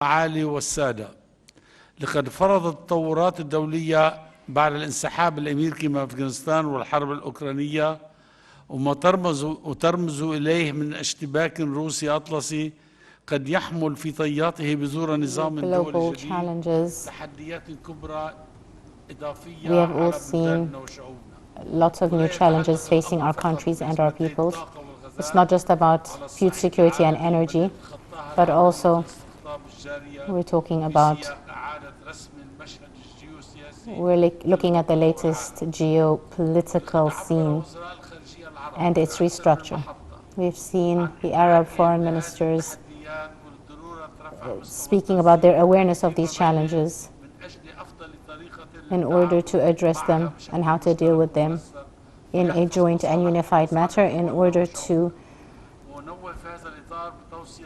المعالي والسادة، لقد فرضت التطورات الدولية بعد الانسحاب الأمريكي من أفغانستان والحرب الأوكرانية وما ترمز إليه من اشتباك روسي أطلسي قد يحمل في طياته بذور نظام دولي جديد تحديات كبرى إضافية على بلداننا وشعوبنا. Lots of new challenges facing our countries and our peoples. It's not just about food security and energy, but also we're talking about, we're looking at the latest geopolitical scene and its restructure. We've seen the Arab foreign ministers speaking about their awareness of these challenges in order to address them and how to deal with them in a joint and unified manner in order to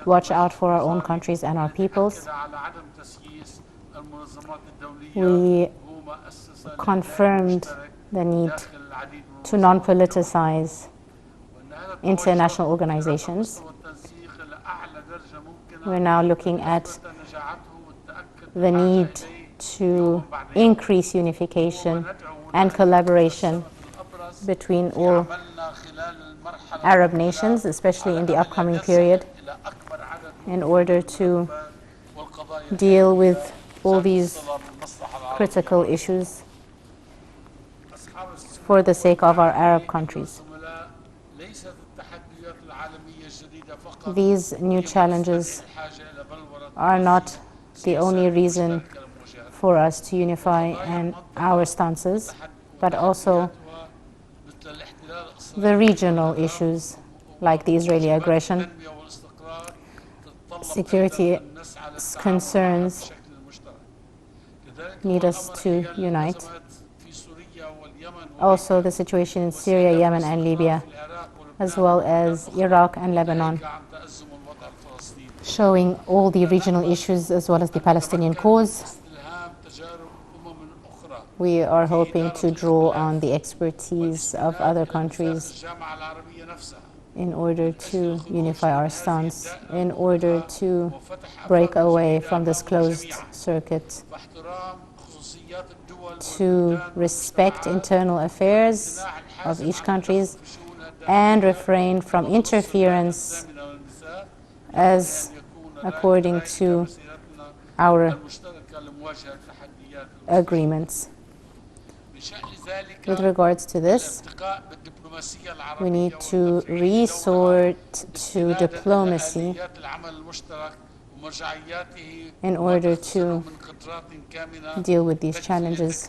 watch out for our own countries and our peoples. We confirmed the need to non-politicize international organizations. We're now looking at the need to increase unification and collaboration between all Arab nations, especially in the upcoming period, in order to deal with all these critical issues for the sake of our Arab countries. These new challenges are not the only reason for us to unify our stances, but also the regional issues like the Israeli aggression, security concerns need us to unite. Also the situation in Syria, Yemen and Libya, as well as Iraq and Lebanon, showing all the regional issues as well as the Palestinian cause. We are hoping to draw on the expertise of other countries in order to unify our stance, in order to break away from this closed circuit, to respect internal affairs of each country and refrain from interference as according to our agreements. With regards to this, we need to resort to diplomacy in order to deal with these challenges.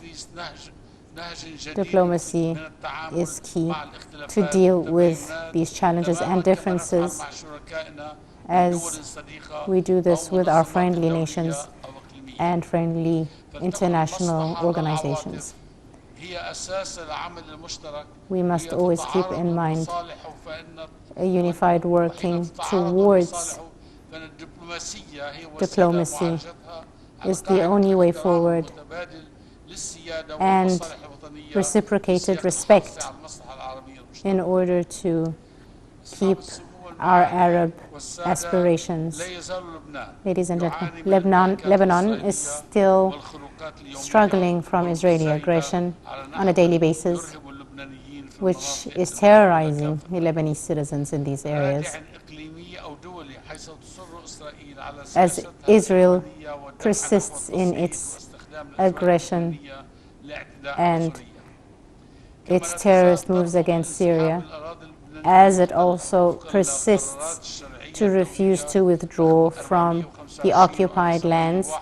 Diplomacy is key to deal with these challenges and differences as we do this with our friendly nations and friendly international organizations. We must always keep in mind a unified working towards diplomacy is the only way forward, and reciprocated respect in order to keep our Arab aspirations. Ladies and gentlemen, Lebanon is still struggling from Israeli aggression on a daily basis, which is terrorizing the Lebanese citizens in these areas. As Israel persists in its aggression and its terrorist moves against Syria, as it also persists to refuse to withdraw from the occupied lands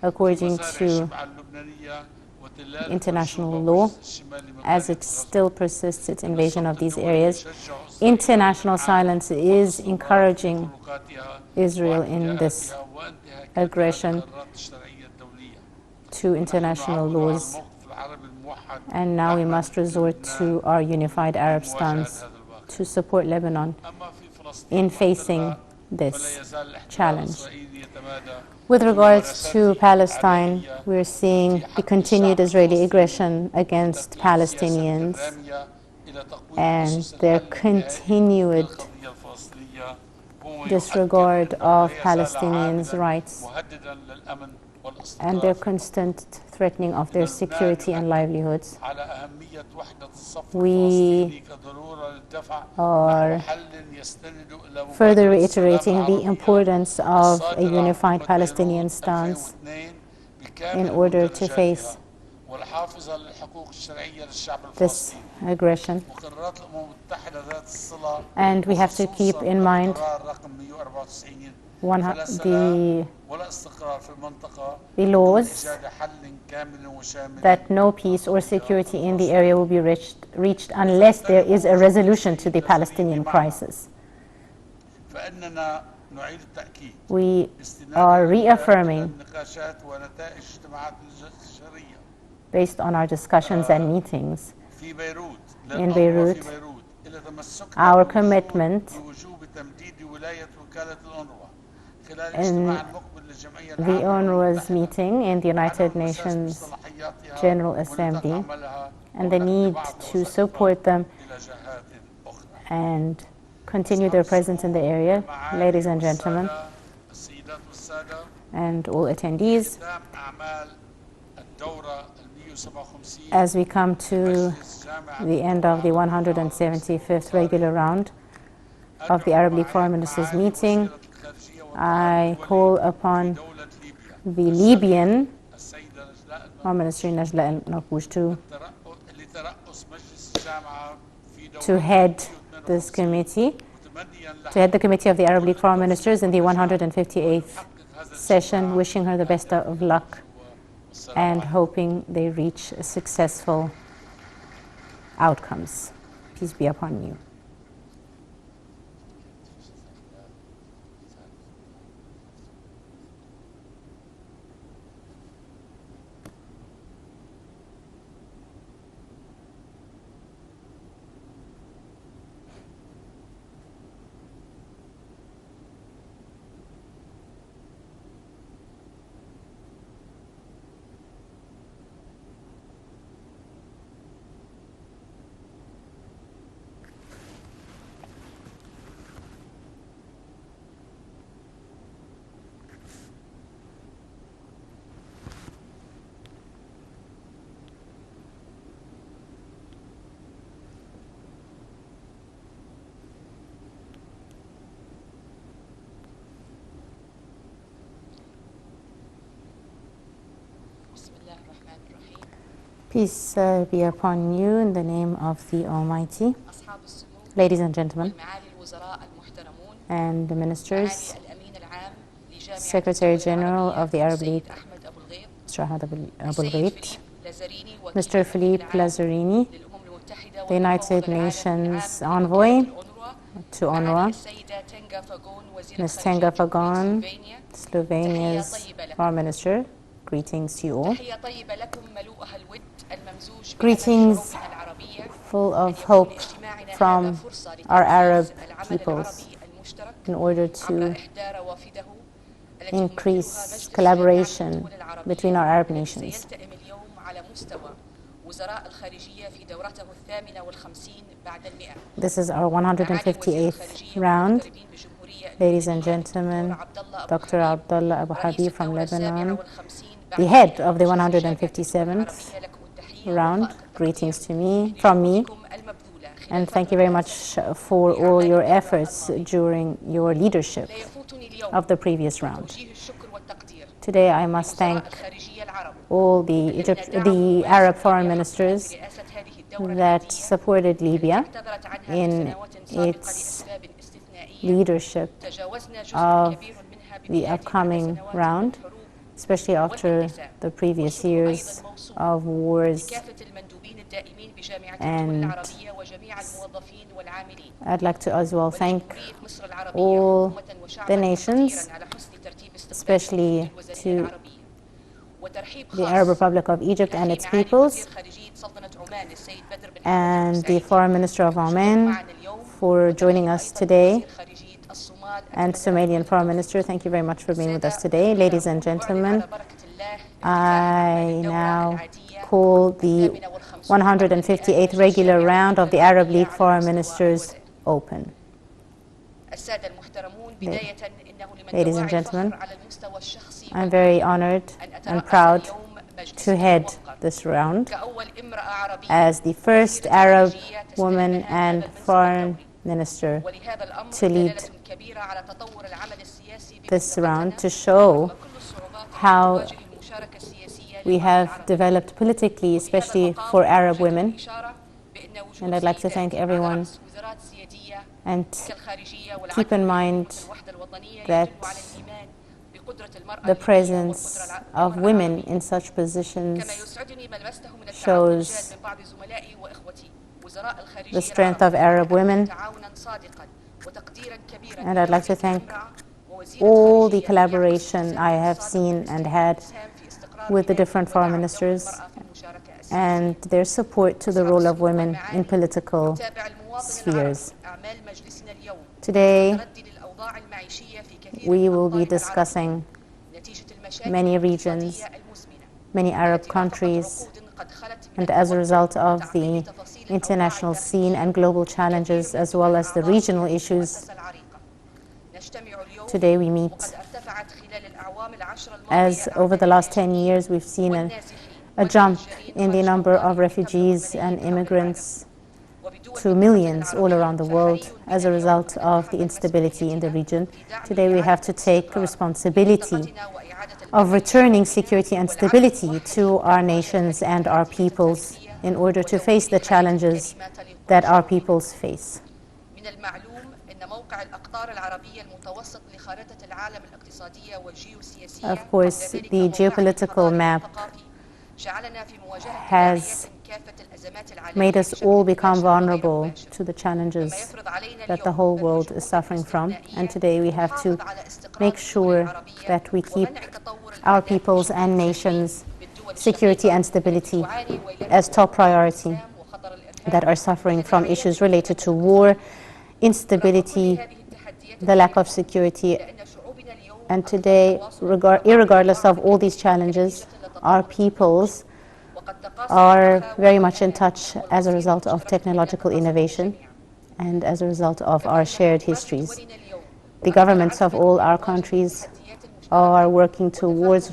according to international law, as it still persists its invasion of these areas. International silence is encouraging Israel in this aggression to international laws, and now we must resort to our unified Arab stance to support Lebanon in facing this challenge. With regards to Palestine, we're seeing the continued Israeli aggression against Palestinians and their continued disregard of Palestinians' rights and their constant threatening of their security and livelihoods. We are further reiterating the importance of a unified Palestinian stance in order to face this aggression. And we have to keep in mind the laws that no peace or security in the area will be reached unless there is a resolution to the Palestinian crisis. We are reaffirming, based on our discussions and meetings in Beirut, our commitment in the UNRWA's meeting in the United Nations General Assembly and the need to support them and continue their presence in the area. Ladies and gentlemen, and all attendees, as we come to the end of the 175th regular round of the Arab League Foreign Ministers meeting, I call upon the Libyan Foreign Minister Najla al-Naqoush to head this committee, to head the Committee of the Arab League Foreign Ministers in the 158th session, wishing her the best of luck and hoping they reach successful outcomes. Peace be upon you. Peace be upon you in the name of the Almighty. Ladies and gentlemen, and the ministers, Secretary General of the Arab League, Mr. Ahmed Abul Ghait, Mr. Philippe Lazzarini, the United Nations Envoy to UNRWA, Ms. Tenga Fagon, Slovenia's Foreign Minister, greetings to you all. Greetings full of hope from our Arab peoples in order to increase collaboration between our Arab nations. This is our 158th round. Ladies and gentlemen, Dr. Abdullah Abu Habib from Lebanon, the head of the 157th round, greetings from me, and thank you very much for all your efforts during your leadership of the previous round. Today I must thank all the Arab foreign ministers that supported Libya in its leadership of the upcoming round, especially after the previous years of wars. And I'd like to as well thank all the nations, especially to the Arab Republic of Egypt and its peoples, and the Foreign Minister of Oman for joining us today, and Somalian Foreign Minister, thank you very much for being with us today. Ladies and gentlemen, I now call the 158th regular round of the Arab League Foreign Ministers open. Ladies and gentlemen, I'm very honored and proud to head this round as the first Arab woman and foreign minister to lead this round, to show how we have developed politically, especially for Arab women. And I'd like to thank everyone and keep in mind that the presence of women in such positions shows the strength of Arab women. And I'd like to thank all the collaboration I have seen and had with the different foreign ministers and their support to the role of women in political spheres. Today, we will be discussing many regions, many Arab countries, and as a result of the international scene and global challenges, as well as the regional issues, today we meet. As over the last 10 years, we've seen a jump in the number of refugees and immigrants to millions all around the world as a result of the instability in the region. Today we have to take responsibility of returning security and stability to our nations and our peoples in order to face the challenges that our peoples face. Of course, the geopolitical map has made us all become vulnerable to the challenges that the whole world is suffering from. And today we have to make sure that we keep our peoples and nations' security and stability as top priority, that are suffering from issues related to war, instability, the lack of security. And today, irregardless of all these challenges, our peoples are very much in touch as a result of technological innovation and as a result of our shared histories. The governments of all our countries are working towards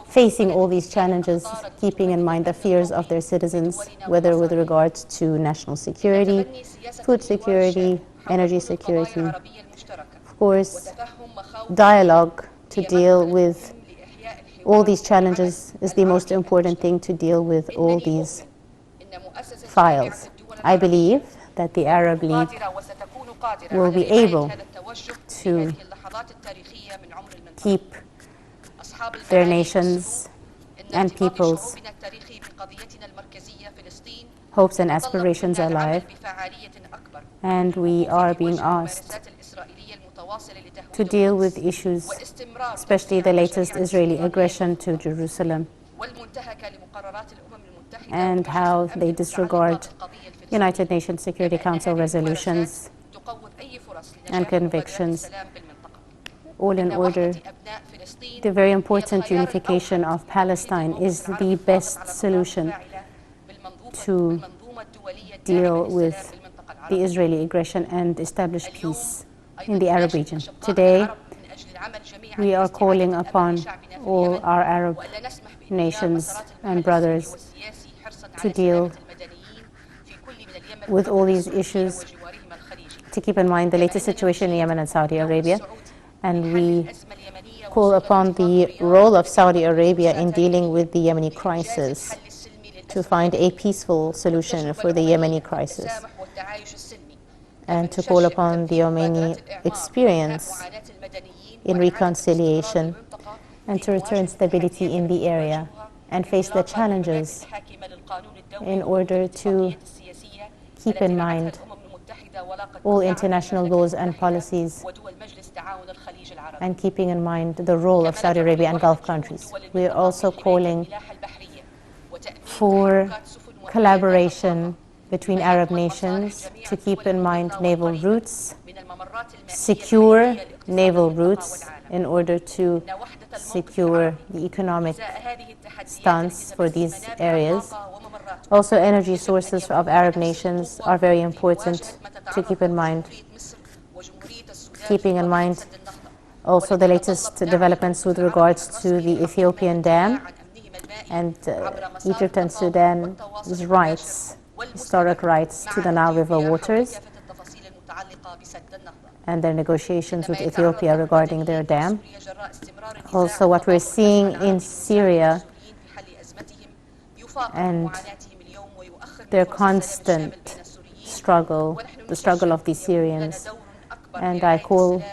facing all these challenges, keeping in mind the fears of their citizens, whether with regards to national security, food security, energy security. Of course, dialogue to deal with all these challenges is the most important thing to deal with all these files. I believe that the Arab League will be able to keep their nations and peoples' hopes and aspirations alive, and we are being asked to deal with issues, especially the latest Israeli aggression to Jerusalem, and how they disregard United Nations Security Council resolutions and convictions, all in order. The very important unification of Palestine is the best solution to deal with the Israeli aggression and establish peace in the Arab region. Today, we are calling upon all our Arab nations and brothers to deal with all these issues, to keep in mind the latest situation in Yemen and Saudi Arabia. And we call upon the role of Saudi Arabia in dealing with the Yemeni crisis, to find a peaceful solution for the Yemeni crisis, and to call upon the Yemeni experience in reconciliation and to return stability in the area and face the challenges in order to keep in mind all international laws and policies, and keeping in mind the role of Saudi Arabia and Gulf countries. We are also calling for collaboration between Arab nations to keep in mind naval routes, secure naval routes in order to secure the economic stance for these areas. Also, energy sources of Arab nations are very important to keep in mind, keeping in mind Also, the latest developments with regards to the Ethiopian dam and Egypt and Sudan's rights, historic rights to the Nile River waters, and their negotiations with Ethiopia regarding their dam. Also, what we're seeing in Syria and their constant struggle, the struggle of the Syrians. And I call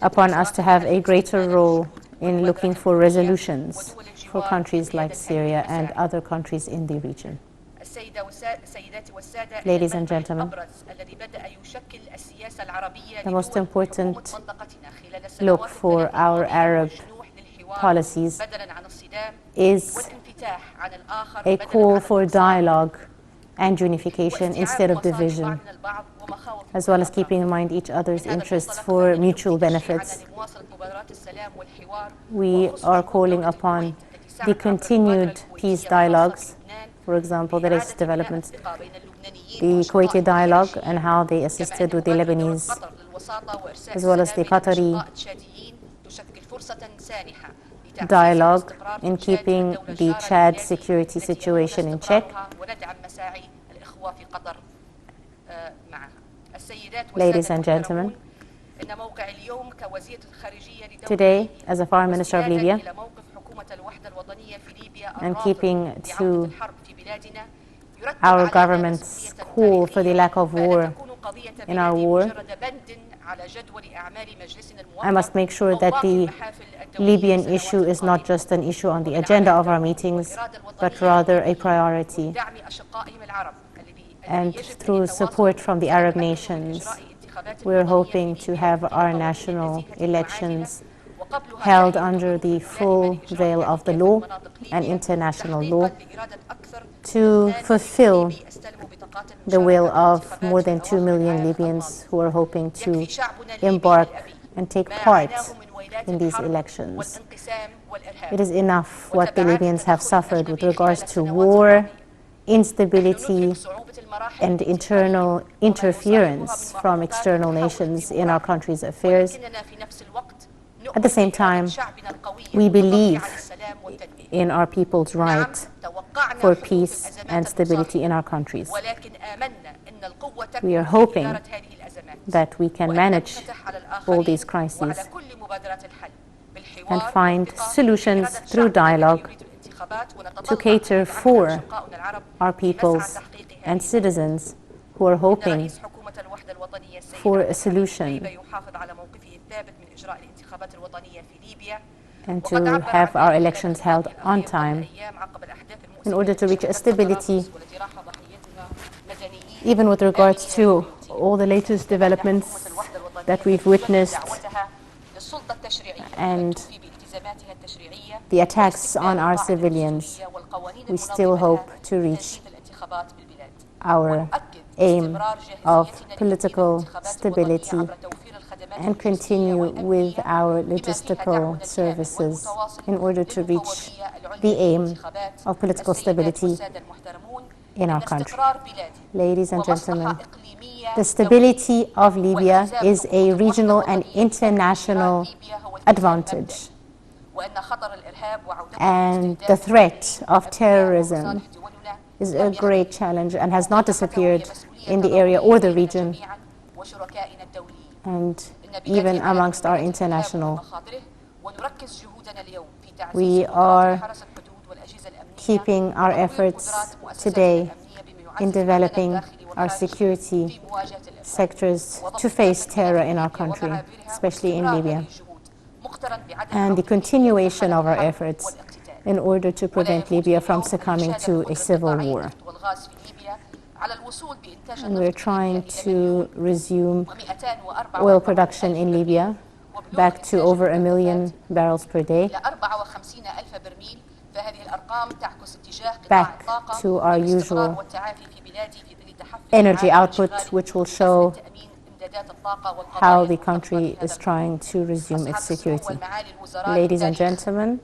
upon us to have a greater role in looking for resolutions for countries like Syria and other countries in the region. Ladies and gentlemen, the most important look for our Arab policies is a call for dialogue and unification instead of division, as well as keeping in mind each other's interests for mutual benefits. We are calling upon the continued peace dialogues, for example, the latest developments, the Kuwaiti dialogue and how they assisted with the Lebanese, as well as the Qatari dialogue in keeping the Chad security situation in check. Ladies and gentlemen, today, as a Foreign Minister of Libya, and keeping to our government's call for the lack of war in our war, I must make sure that the Libyan issue is not just an issue on the agenda of our meetings, but rather a priority. And through support from the Arab nations, we're hoping to have our national elections held under the full veil of the law and international law to fulfill the will of more than 2 million Libyans who are hoping to embark and take part in these elections. It is enough what the Libyans have suffered with regards to war, instability, and internal interference from external nations in our country's affairs. At the same time, we believe in our people's right for peace and stability in our countries. We are hoping that we can manage all these crises and find solutions through dialogue to cater for our peoples and citizens who are hoping for a solution and to have our elections held on time in order to reach a stability, even with regards to all the latest developments that we've witnessed and the attacks on our civilians. We still hope to reach our aim of political stability and continue with our logistical services in order to reach the aim of political stability in our country. Ladies and gentlemen, the stability of Libya is a regional and international advantage. And the threat of terrorism is a great challenge and has not disappeared in the area or the region, and even amongst our international. We are keeping our efforts today in developing our security sectors to face terror in our country, especially in Libya, and the continuation of our efforts in order to prevent Libya from succumbing to a civil war. And we're trying to resume oil production in Libya back to over 1 million barrels per day, back to our usual energy output, which will show how the country is trying to resume its security. Ladies and gentlemen,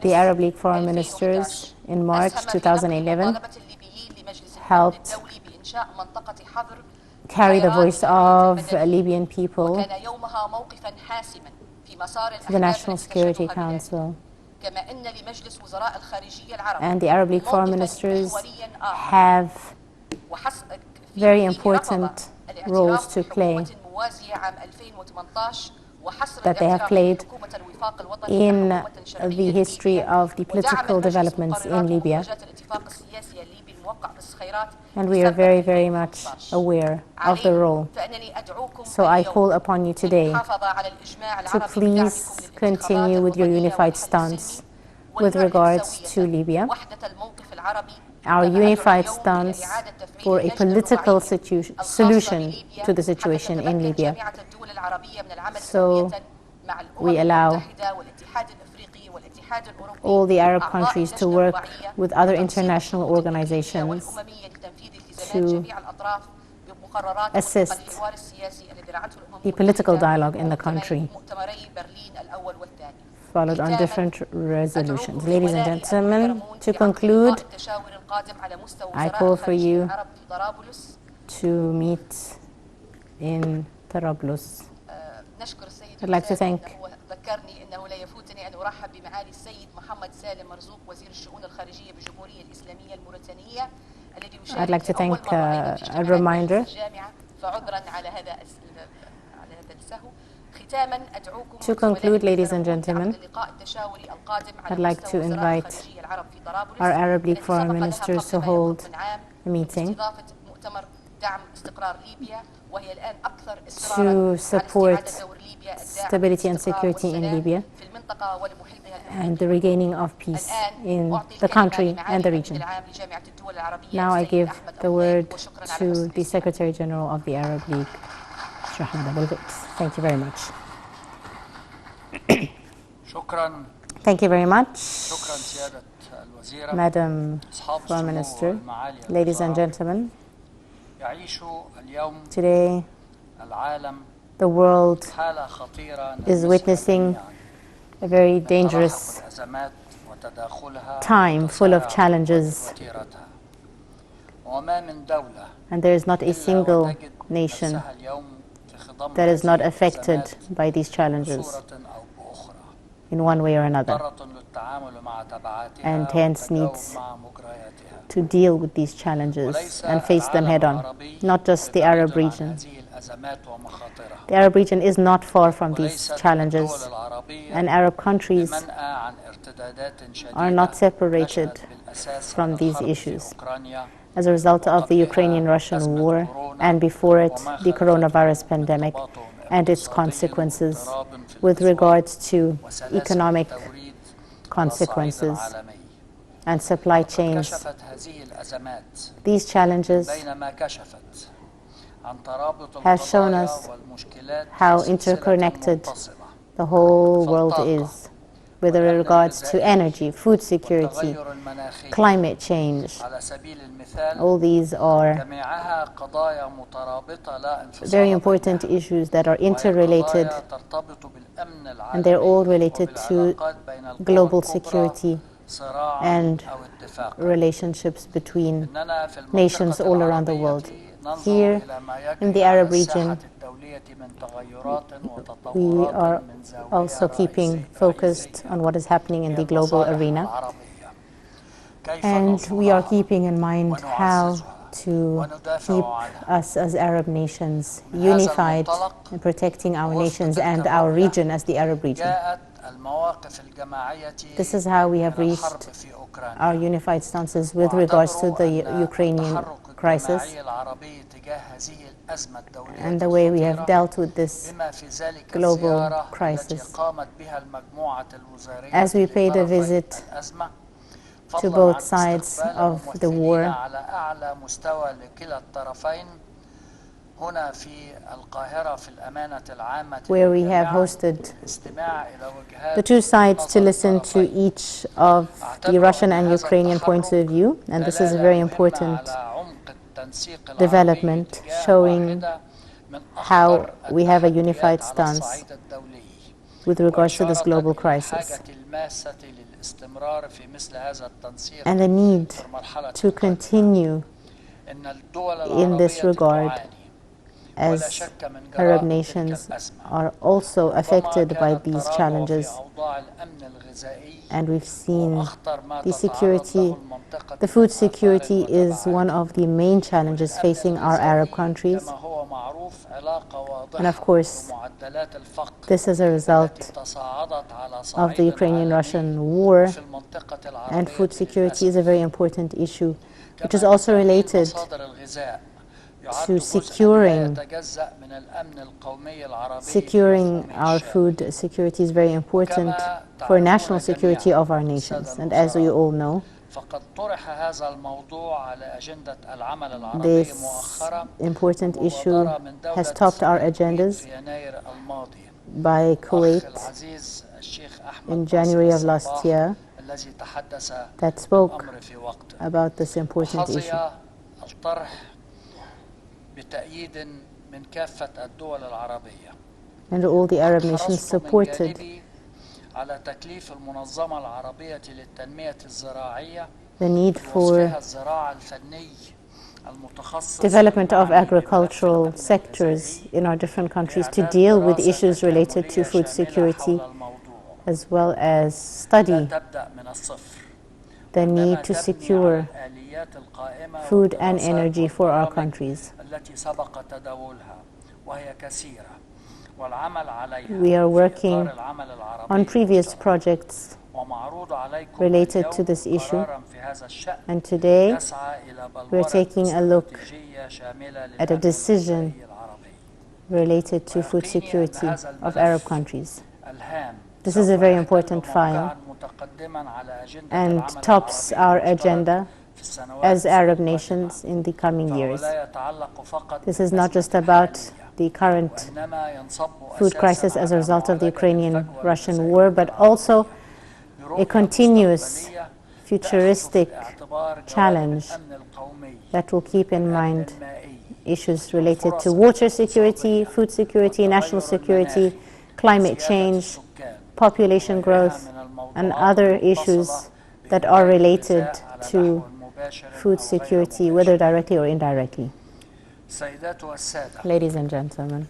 the Arab League Foreign Ministers in March 2011 helped carry the voice of Libyan people وكان يومها موقفا حاسما في مسار to the National الأحداث التي Security تشهدها بلادنا. Council. كما أن لمجلس وزراء الخارجية العرب And the Arab League foreign موقفاً ministers محورياً آخر. have very فيه important رفض roles to الاعتراف play بحكومة موازية عام 2018 وحصر that they have الاعتراف played بحكومة الوفاق الوطني in كحكومة شرعية the history لليبيا of the ودعم political المجلس developments in مقررات Libya. ومخرجات الاتفاق السياسي الليبي الموقع بالصخيرات And we are very, very much aware of the role. So I call upon you today to please continue with your unified stance with regards to Libya, our unified stance for a political solution to the situation in Libya. So we allow all the Arab countries to work with other international organizations to assist the political dialogue in the country, followed on different resolutions. Ladies and gentlemen, to conclude, I call for you to meet in Trablus. I'd like to thank ذكرني انه لا يفوتني ان ارحب بمعالي السيد محمد سالم مرزوق وزير الشؤون الخارجيه بالجمهوريه الاسلاميه الموريتانيه الذي يشارك I'd like to thank a reminder فعذرا على هذا السهو. ختاما ادعوكم To conclude, ladies and gentlemen, اللقاء التشاوري القادم I'd على like to مستوى وزراء invite الخارجيه العرب في طرابلس our Arab League التي foreign سبق لها ministers to قبل ما hold يقرب من عام a meeting باستضافه مؤتمر دعم استقرار ليبيا وهي الان اكثر to اصرارا support stability and security in Libya في المنطقه ولمحيطها and the regaining of peace in the country and the region. Now I give the word to the Secretary General of the Arab League, Ahmed Abul Ghait. Thank you very much. شكرا. Thank you very much, شكرا سيادة الوزيرة. Madam Foreign Minister, ladies and gentlemen. يعيش اليوم Today, العالم the world حالة خطيرة is witnessing a very dangerous time full of challenges, and there is not a single nation that is not affected by these challenges in one way or another, and hence needs to deal with these challenges and face them head on, not just the Arab region. The Arab region is not far from these challenges, and Arab countries are not separated from these issues. As a result of the Ukrainian-Russian war, and before it, the coronavirus pandemic and its consequences with regards to economic consequences and supply chains. These challenges have shown us how interconnected the whole world is with regards to energy, food security, climate change. All these are very important issues that are interrelated, and they're all related to global security and relationships between nations all around the world. Here in the Arab region, we are also keeping focused on what is happening in the global arena, and we are keeping in mind how to keep us as Arab nations unified in protecting our nations and our region as the Arab region. This is how we have reached our unified stances with regards to the Ukrainian crisis and the way we have dealt with this global crisis. As we paid a visit to both sides of the war, where we have hosted the two sides to listen to each of the Russian and Ukrainian points of view, and this is a very important development showing how we have a unified stance with regards to this global crisis and the need to continue in this regard as Arab nations are also affected by these challenges. And we've seen the food security is one of the main challenges facing our Arab countries. And of course, this is a result of the Ukrainian-Russian war, and food security is a very important issue, which is also related to securing our food security is very important for national security of our nations. And as you all know, this important issue has topped our agendas by Kuwait in January of last year that spoke about this important issue. And all the Arab nations supported the need for development of agricultural sectors in our different countries to deal with issues related to food security, as well as study the need to secure food and energy for our countries. We are working on previous projects related to this issue, and today we're taking a look at a decision related to food security of Arab countries. This is a very important file and tops our agenda as Arab nations in the coming years. This is not just about the current food crisis as a result of the Ukrainian-Russian war, but also a continuous futuristic challenge that will keep in mind issues related to water security, food security, national security, climate change, population growth, and other issues that are related to food security, whether directly or indirectly. Ladies and gentlemen,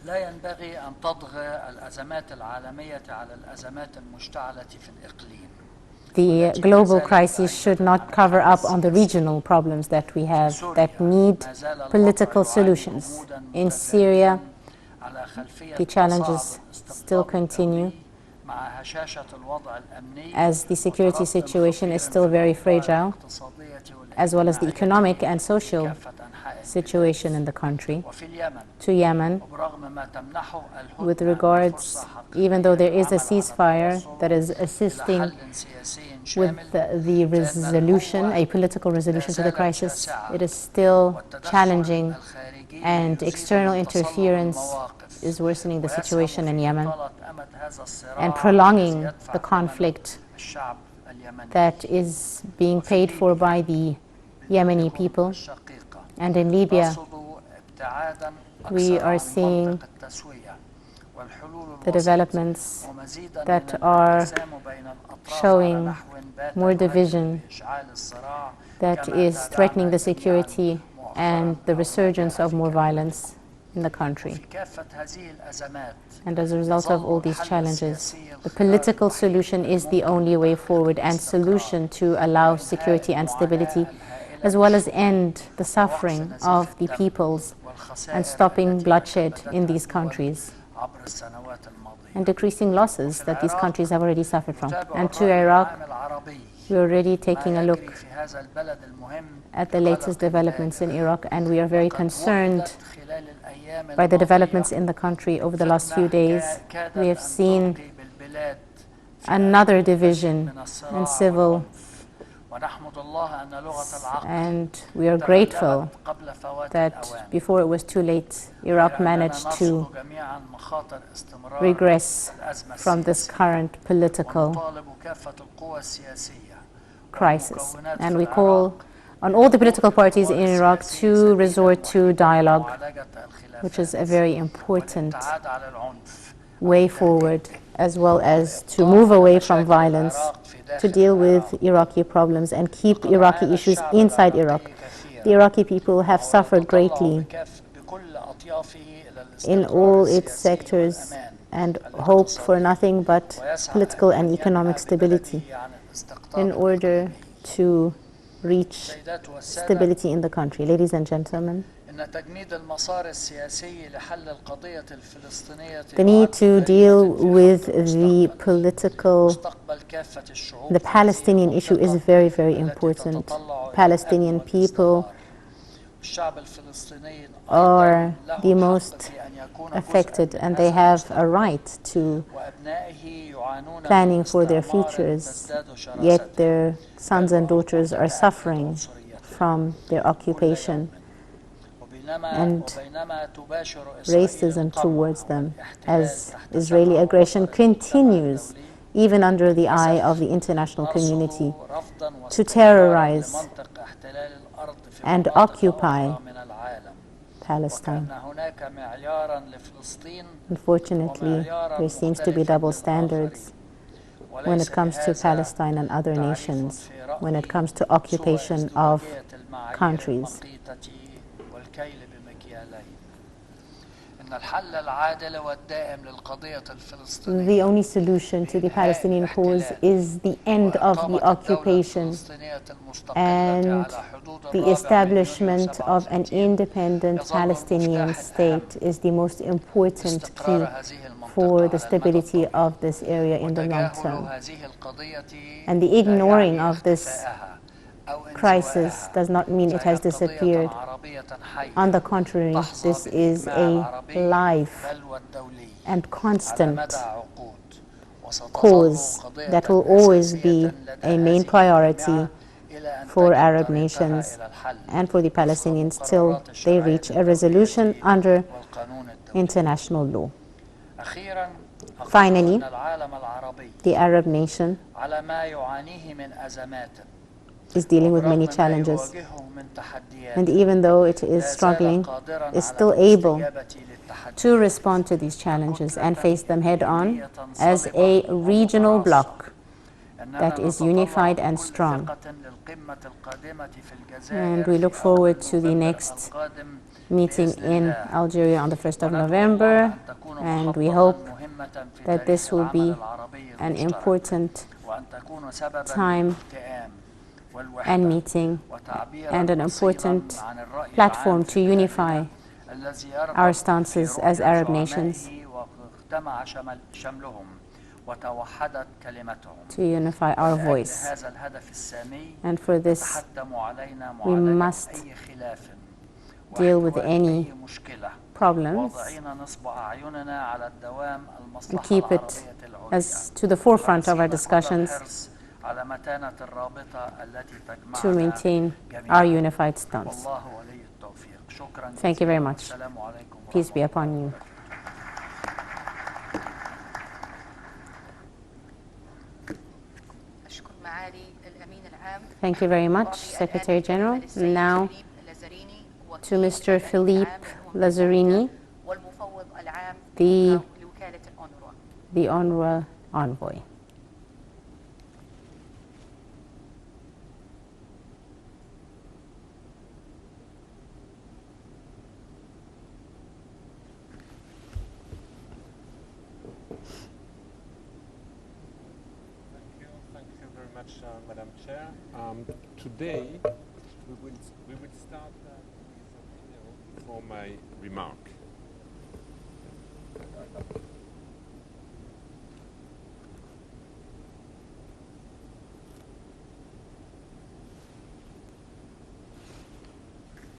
the global crisis should not cover up on the regional problems that we have that need political solutions. In Syria, the challenges still continue as the security situation is still very fragile, as well as the economic and social situation in the country. To Yemen, with regards, even though there is a ceasefire that is assisting with the resolution, a political resolution to the crisis, it is still challenging, and external interference is worsening the situation in Yemen and prolonging the conflict that is being paid for by the Yemeni people. And in Libya, we are seeing the developments that are showing more division that is threatening the security and the resurgence of more violence in the country. And as a result of all these challenges, the political solution is the only way forward and solution to allow security and stability, as well as end the suffering of the peoples and stopping bloodshed in these countries and decreasing losses that these countries have already suffered from. And to Iraq, we're already taking a look at the latest developments in Iraq, and we are very concerned by the developments in the country over the last few days. We have seen another division in civil, and we are grateful that before it was too late, Iraq managed to regress from this current political crisis. And we call on all the political parties in Iraq to resort to dialogue, which is a very important way forward, as well as to move away from violence, to deal with Iraqi problems and keep Iraqi issues inside Iraq. The Iraqi people have suffered greatly in all its sectors and hope for nothing but political and economic stability in order to reach stability in the country. Ladies and gentlemen, the need to deal with the Palestinian issue is very, very important. Palestinian people are the most affected, and they have a right to planning for their futures, yet their sons and daughters are suffering from their occupation and racism towards them, as Israeli aggression continues even under the eye of the international community to terrorize and occupy Palestine. Unfortunately, there seems to be double standards when it comes to Palestine and other nations, when it comes to occupation of countries. The only solution to the Palestinian cause is the end of the occupation and the establishment of an independent Palestinian state is the most important key for the stability of this area in the long term. And the ignoring of this crisis does not mean it has disappeared. On the contrary, this is a live and constant cause that will always be a main priority for Arab nations and for the Palestinians till they reach a resolution under international law. Finally, the Arab nation is dealing with many challenges, and even though it is struggling, is still able to respond to these challenges and face them head on as a regional bloc that is unified and strong. And we look forward to the next meeting in Algeria on the 1st of November, and we hope that this will be an important time and meeting and an important platform to unify our stances as Arab nations, to unify our voice. And for this, we must deal with any problems and keep it as to the forefront of our discussions to maintain our unified stance. Thank you very much. Peace be upon you. Thank you very much, Secretary General. Now to Mr. Philippe Lazzarini, the UNRWA envoy. Madam Chair. Today, we will start with a video for my remark.